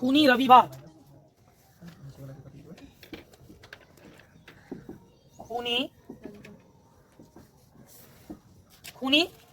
खूनी रविवार, खूनी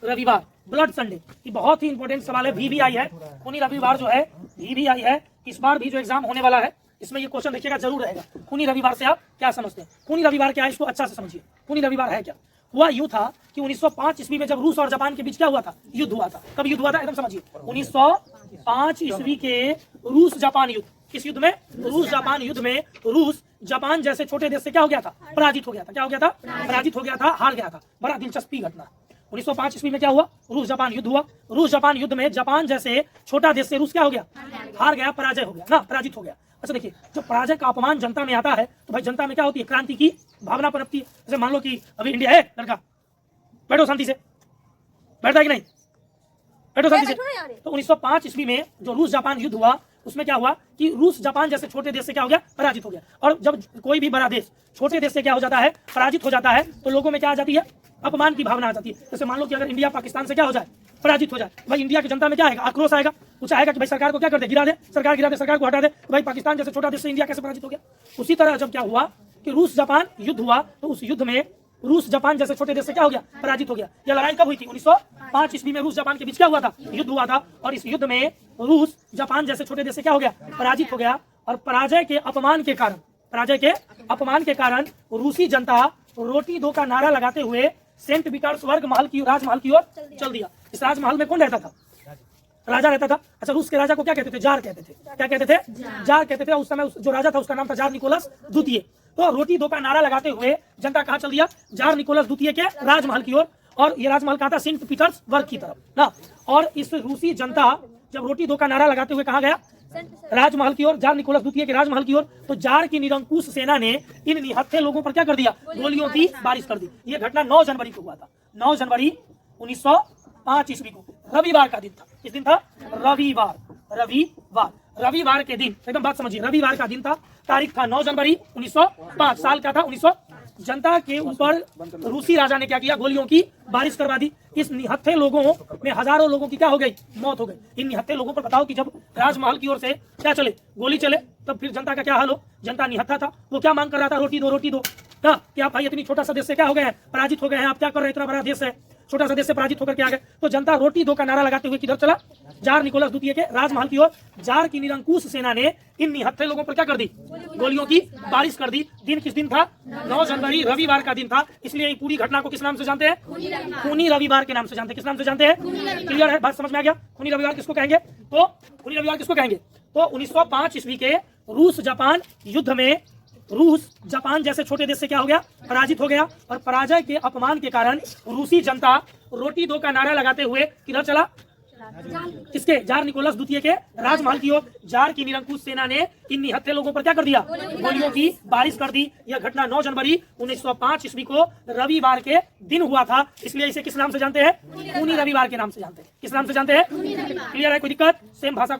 रविवार, ब्लड संडे। ये बहुत ही इंपॉर्टेंट सवाल है, VVI है। खूनी रविवार जो है VVI है। इस बार भी जो एग्जाम होने वाला है इसमें ये क्वेश्चन देखिएगा जरूर रहेगा। खूनी रविवार से आप क्या समझते हैं? खूनी रविवार क्या है, इसको अच्छा से समझिए। खूनी रविवार है क्या? हुआ यूं था कि 1905 ईस्वी में जब रूस और जापान के बीच क्या हुआ था, युद्ध हुआ था। कब युद्ध हुआ था, एकदम समझिए। 1905 ईस्वी के रूस जापान युद्ध। किस युद्ध में? रूस जापान युद्ध में रूस जापान जैसे छोटे देश से क्या हो गया था, पराजित हो गया था। क्या हो गया था? पराजित हो गया था, हार गया था। बड़ा दिलचस्पी घटना। 1905 ईस्वी में क्या हुआ, रूस जापान युद्ध हुआ। रूस जापान युद्ध में जापान जैसे छोटा देश से रूस क्या हो गया, हार गया, पराजय हो गया ना, पराजित हो गया। अच्छा देखिए, जब पराजय का अपमान जनता में आता है तो भाई जनता में क्या होती है, क्रांति की भावना पनपती है। जैसे मान लो कि अभी इंडिया है, लड़का बैठो शांति से, बैठता है कि नहीं, बैठो शांति से। तो 1905 ईस्वी में जो रूस जापान युद्ध हुआ उसमें क्या हुआ कि रूस जापान जैसे छोटे देश से क्या हो गया, पराजित हो गया। और जब कोई भी बड़ा देश छोटे देश से क्या हो जाता है, पराजित हो जाता है, तो लोगों में क्या आ जाती है, अपमान की भावना आ जाती है। जैसे मान लो कि अगर इंडिया पाकिस्तान से क्या हो जाए, पराजित हो जाए, भाई इंडिया की जनता में क्या आएगा, आक्रोश आएगा। कुछ आएगा कि भाई सरकार को क्या कर दे, गिरा दे, सरकार गिरा दे, सरकार को हटा दे। तो भाई पाकिस्तान जैसे छोटा देश से इंडिया कैसे पराजित हो गया। उसी तरह जब क्या हुआ कि रूस जापान युद्ध हुआ तो उस युद्ध में रूस जापान जैसे छोटे देश से क्या हो गया, पराजित हो गया। यह लड़ाई कब हुई थी? 1905 ईस्वी में रूस जापान के बीच क्या हुआ था, युद्ध हुआ था। और इस युद्ध में रूस जापान जैसे छोटे देश से क्या हो गया, पराजित हो गया। और पराजय के अपमान के कारण, पराजय के अपमान के कारण रूसी जनता रोटी दो का नारा लगाते हुए सेंट पीटर्सबर्ग महल की, राजमहल की ओर चल दिया। इस राजमहल में कौन रहता था? राजा रहता था। अच्छा, रूस के राजा को क्या कहते थे? जार कहते थे। क्या कहते थे? जार कहते थे। उस समय जो राजा था उसका नाम था जार निकोलस द्वितीय। तो रोटी दो का नारा लगाते हुए जनता कहाँ चल दिया, जार निकोलस द्वितीय के राजमहल की ओर। और ये राजमहल कहाँ था? सेंट पीटर्सबर्ग की तरफ ना। और इस रूसी जनता जब रोटी दो का नारा लगाते हुए कहाँ गया, राजमहल की ओर, जार निकोलस द्वितीय के राजमहल की ओर। तो जार की निरंकुश सेना ने इन निहत्थे लोगों पर क्या कर दिया, गोलियों की बारिश कर दी। ये घटना 9 जनवरी को हुआ था। 9 जनवरी 1905 ईस्वी को, रविवार का दिन था। किस दिन था? रविवार। रविवार, रविवार के दिन, एकदम बात समझिए, रविवार का दिन था। तारीख था 9 जनवरी 1905, साल का था 1900। जनता के ऊपर रूसी राजा ने क्या किया, गोलियों की बारिश करवा दी। इस निहत्थे लोगों में हजारों लोगों की क्या हो गई, मौत हो गई। इन निहत्थे लोगों पर बताओ कि जब राजमहल की ओर से क्या चले, गोली चले, तब फिर जनता का क्या हाल हो। जनता निहत्था था, वो क्या मांग कर रहा था, रोटी दो, रोटी दो। क्या भाई इतनी छोटा सा देश से क्या हो गए हैं, पराजित हो गए हैं, आप क्या कर रहे हैं, इतना बड़ा देश है, छोटा सा देश से पराजित होकर के आ गए। तो जनता रोटी दो का नारा लगाते हुए किधर चला, जार निकोलस द्वितीय के राजमहल की ओर। जार की निरंकुश सेना ने इन निहत्थे लोगों पर क्या कर दी, गोलियों की बारिश कर दी। दिन किस दिन था? 9 जनवरी, रविवार का दिन था। इसलिए पूरी घटना को किस नाम से जानते हैं? खूनी रविवार के नाम से जानते हैं। किस नाम से जानते हैं? क्लियर है, बात समझ में आ गया? खूनी रविवार किसको कहेंगे? तो खूनी रविवार किसको कहेंगे? तो 1905 ईस्वी के रूस जापान युद्ध में रूस जापान जैसे छोटे देश से क्या हो गया, पराजित हो गया। और पराजय के अपमान के कारण रूसी जनता रोटी दो का नारा लगाते हुए किधर चला, किसके? जार निकोलस द्वितीय के राजमहल की ओर। जार की निरंकुश सेना ने इन निहत्थे लोगों पर क्या कर दिया, गोलियों की बारिश कर दी। यह घटना 9 जनवरी 1905 ईस्वी को रविवार के दिन हुआ था। इसलिए इसे किस नाम से जानते हैं? खूनी रविवार के नाम से जानते हैं। किस नाम से जानते हैं? क्लियर है, कोई दिक्कत? सेम भाषा को